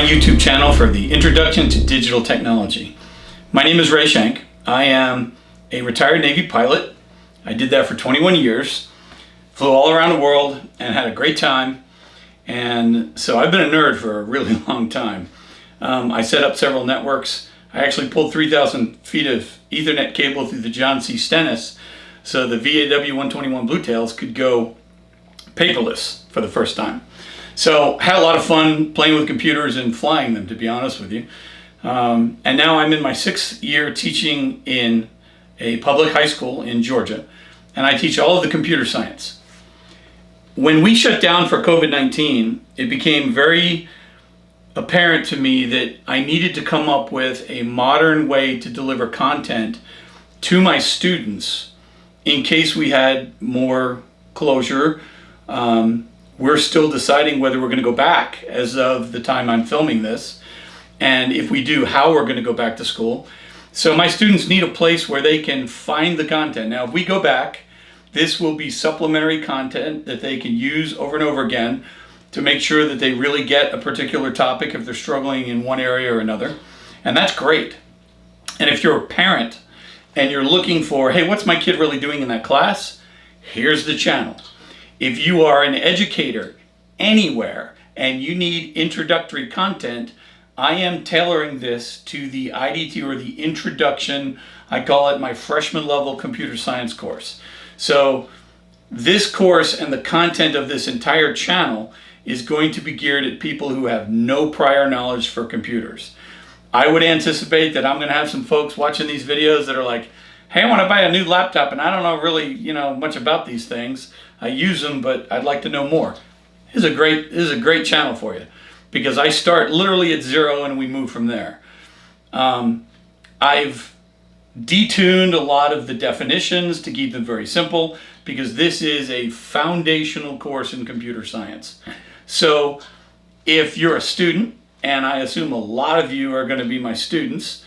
YouTube channel for the Introduction to Digital Technology. My name is Ray Shank. I am a retired Navy pilot. I did that for 21 years, flew all around the world and had a great time. And so I've been a nerd for a really long time. I set up several networks. I actually pulled 3,000 feet of Ethernet cable through the John C. Stennis so the VAW 121 Bluetails could go paperless for the first time. So had a lot of fun playing with computers and flying them, to be honest with you. And now I'm in my 6th year teaching in a public high school in Georgia, and I teach all of the computer science. When we shut down for COVID-19, it became very apparent to me that I needed to come up with a modern way to deliver content to my students in case we had more closure. We're still deciding whether we're going to go back as of the time I'm filming this, and if we do, how we're going to go back to school. So my students need a place where they can find the content. Now, if we go back, this will be supplementary content that they can use over and over again to make sure that they really get a particular topic if they're struggling in one area or another. And that's great. And if you're a parent and you're looking for, hey, what's my kid really doing in that class? Here's the channel. If you are an educator anywhere and you need introductory content, I am tailoring this to the IDT, or the introduction. I call it my freshman level computer science course. So this course and the content of this entire channel is going to be geared at people who have no prior knowledge for computers. I would anticipate that I'm going to have some folks watching these videos that are like, hey, I want to buy a new laptop and I don't know really, much about these things. I use them, but I'd like to know more. This is a great channel for you, because I start literally at 0 and we move from there. I've detuned a lot of the definitions to keep them very simple, because this is a foundational course in computer science. So if you're a student, and I assume a lot of you are going to be my students,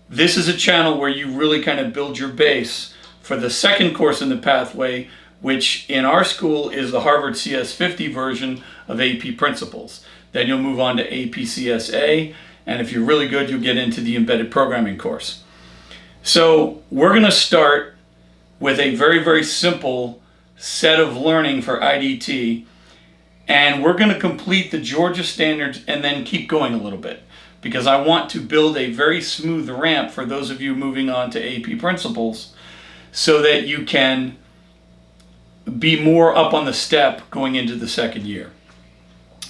this is a channel where you really kind of build your base for the second course in the pathway, which in our school is the Harvard CS50 version of AP Principles. Then you'll move on to AP CSA, and if you're really good, you'll get into the embedded programming course. So we're going to start with a very, very simple set of learning for IDT, and we're going to complete the Georgia standards and then keep going a little bit, because I want to build a very smooth ramp for those of you moving on to AP Principles so that you can be more up on the step going into the second year.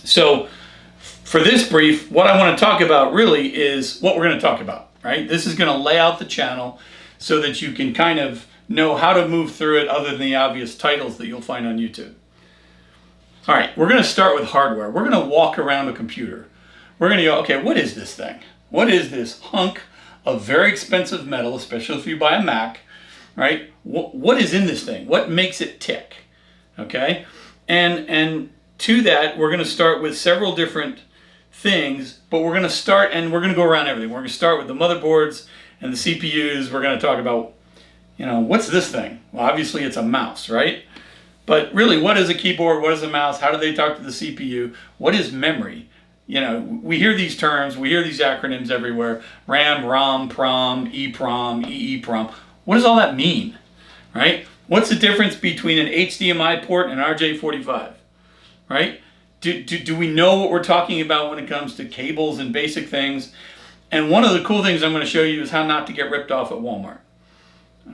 So for this brief, what I want to talk about really is what we're going to talk about, right? This is going to lay out the channel so that you can kind of know how to move through it other than the obvious titles that you'll find on YouTube. All right, we're going to start with hardware. We're going to walk around a computer. We're going to go, okay, what is this thing? What is this hunk of very expensive metal, especially if you buy a Mac, right? What is in this thing? What makes it tick? Okay? And to that, we're going to start with several different things, but we're going to start, and we're going to go around everything. We're going to start with the motherboards and the CPUs. We're going to talk about, what's this thing? Well, obviously it's a mouse, right? But really, what is a keyboard? What is a mouse? How do they talk to the CPU? What is memory? We hear these terms, we hear these acronyms everywhere. RAM, ROM, PROM, EEPROM, EEPROM. What does all that mean, right? What's the difference between an HDMI port and an RJ45, right? Do we know what we're talking about when it comes to cables and basic things? And one of the cool things I'm going to show you is how not to get ripped off at Walmart,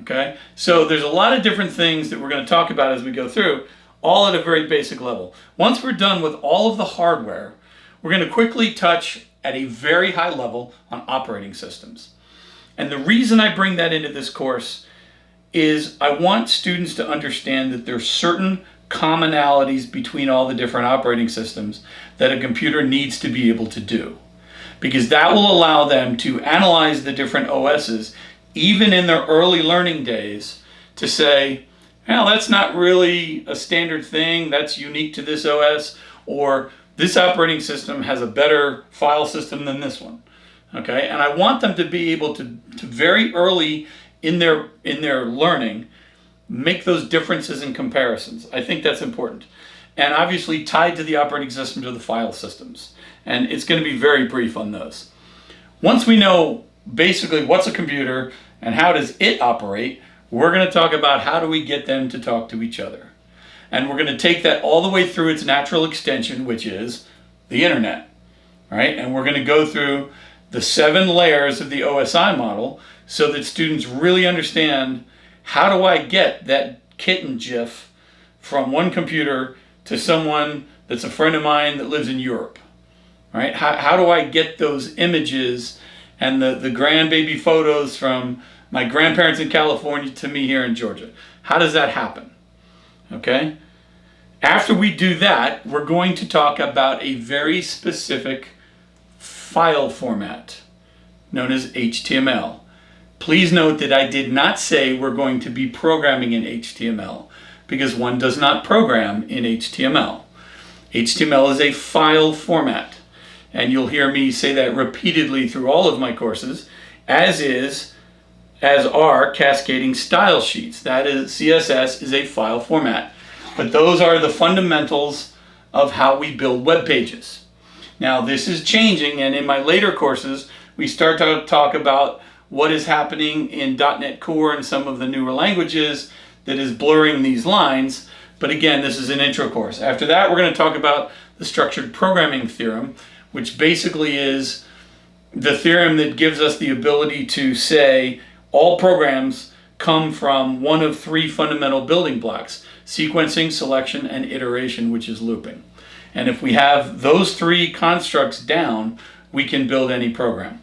okay? So there's a lot of different things that we're going to talk about as we go through, all at a very basic level. Once we're done with all of the hardware, we're going to quickly touch at a very high level on operating systems. And the reason I bring that into this course is I want students to understand that there's certain commonalities between all the different operating systems that a computer needs to be able to do, because that will allow them to analyze the different OSs even in their early learning days to say, well, that's not really a standard thing, that's unique to this OS, or this operating system has a better file system than this one. Okay, and I want them to be able to very early in their learning make those differences and comparisons. I think that's important. and obviously tied to the operating system to the file systems. And it's going to be very brief on those. Once we know basically what's a computer and how does it operate, we're going to talk about how do we get them to talk to each other. And we're going to take that all the way through its natural extension, which is the internet, right? And we're going to go through the 7 layers of the OSI model so that students really understand, how do I get that kitten GIF from one computer to someone that's a friend of mine that lives in Europe, right? How do I get those images and the grandbaby photos from my grandparents in California to me here in Georgia? How does that happen? Okay? After we do that, we're going to talk about a very specific file format known as HTML. Please note that I did not say we're going to be programming in HTML, because one does not program in HTML. HTML is a file format, and you'll hear me say that repeatedly through all of my courses, as are cascading style sheets. That is, CSS is a file format. But those are the fundamentals of how we build web pages. Now, this is changing, and in my later courses, we start to talk about what is happening in .NET Core and some of the newer languages that is blurring these lines. But again, this is an intro course. After that, we're going to talk about the structured programming theorem, which basically is the theorem that gives us the ability to say all programs come from one of 3 fundamental building blocks: sequencing, selection, and iteration, which is looping. And if we have those 3 constructs down, we can build any program.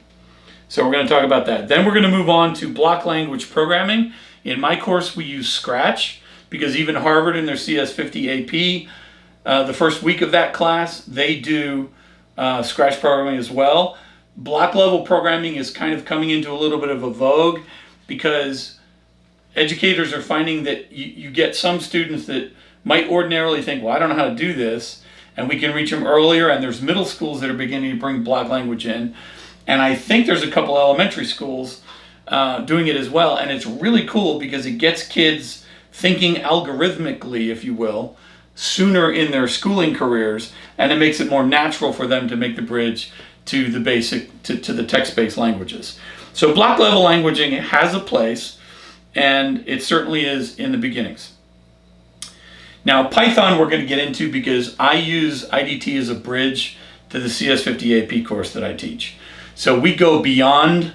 So we're going to talk about that. Then we're going to move on to block language programming. In my course, we use Scratch, because even Harvard in their CS50 AP, the first week of that class, they do Scratch programming as well. Block level programming is kind of coming into a little bit of a vogue, because educators are finding that you get some students that might ordinarily think, well, I don't know how to do this, and we can reach them earlier, and there's middle schools that are beginning to bring block language in, and I think there's a couple elementary schools doing it as well, and it's really cool because it gets kids thinking algorithmically, if you will, sooner in their schooling careers, and it makes it more natural for them to make the bridge to the basic, to the text-based languages. So block level languaging has a place, and it certainly is in the beginnings. Now, Python we're going to get into because I use IDT as a bridge to the CS50 AP course that I teach. So we go beyond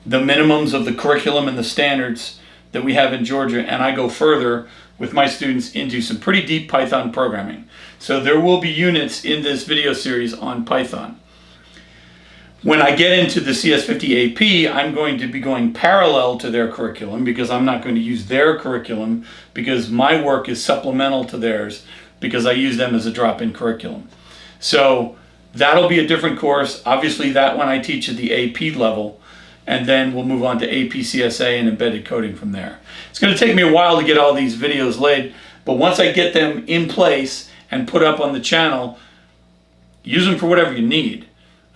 the minimums of the curriculum and the standards that we have in Georgia, and I go further with my students into some pretty deep Python programming. So there will be units in this video series on Python. When I get into the CS50 AP, I'm going to be going parallel to their curriculum, because I'm not going to use their curriculum, because my work is supplemental to theirs, because I use them as a drop-in curriculum. So that'll be a different course. Obviously, that one I teach at the AP level, and then we'll move on to AP CSA and embedded coding from there. It's going to take me a while to get all these videos laid, but once I get them in place and put up on the channel, use them for whatever you need.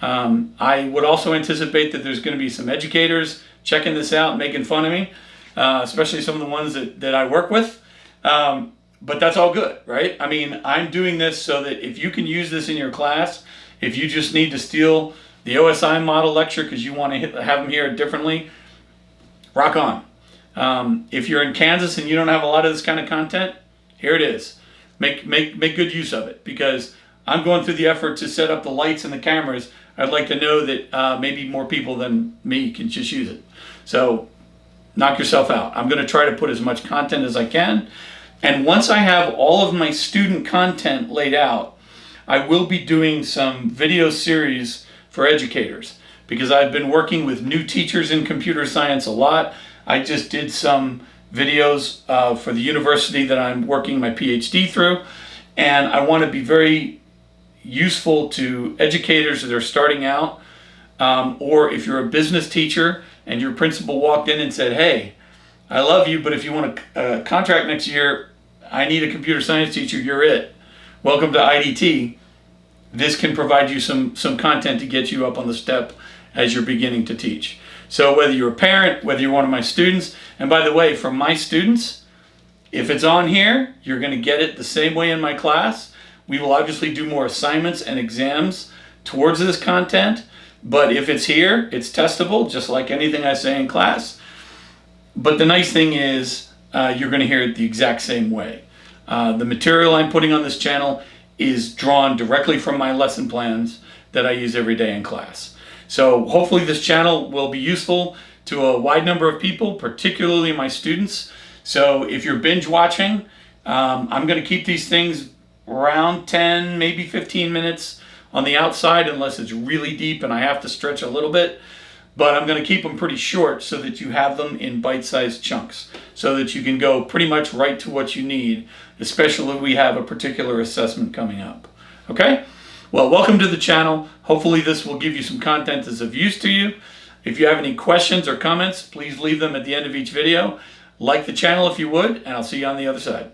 I would also anticipate that there's going to be some educators checking this out, making fun of me, especially some of the ones that I work with. But that's all good, right? I mean, I'm doing this so that if you can use this in your class, if you just need to steal the OSI model lecture because you want to have them hear it differently, rock on. If you're in Kansas and you don't have a lot of this kind of content, here it is. Make good use of it, because I'm going through the effort to set up the lights and the cameras. I'd like to know that maybe more people than me can just use it. So knock yourself out. I'm going to try to put as much content as I can. And once I have all of my student content laid out, I will be doing some video series for educators, because I've been working with new teachers in computer science a lot. I just did some videos for the university that I'm working my PhD through, and I want to be very useful to educators that are starting out, or if you're a business teacher and your principal walked in and said, hey, I love you, but if you want a contract next year, I need a computer science teacher, you're it. Welcome to IDT. This can provide you some content to get you up on the step as you're beginning to teach. So whether you're a parent, whether you're one of my students, and by the way, for my students, If it's on here, you're going to get it the same way in my class. We will obviously do more assignments and exams towards this content, but if it's here, it's testable, just like anything I say in class. But the nice thing is you're going to hear it the exact same way. The material I'm putting on this channel is drawn directly from my lesson plans that I use every day in class. So hopefully this channel will be useful to a wide number of people, particularly my students. So if you're binge watching, I'm going to keep these things around 10, maybe 15 minutes on the outside, unless it's really deep and I have to stretch a little bit. But I'm going to keep them pretty short so that you have them in bite-sized chunks, so that you can go pretty much right to what you need, especially if we have a particular assessment coming up. Okay? Well, welcome to the channel. Hopefully this will give you some content that's of use to you. If you have any questions or comments, please leave them at the end of each video. Like the channel if you would, and I'll see you on the other side.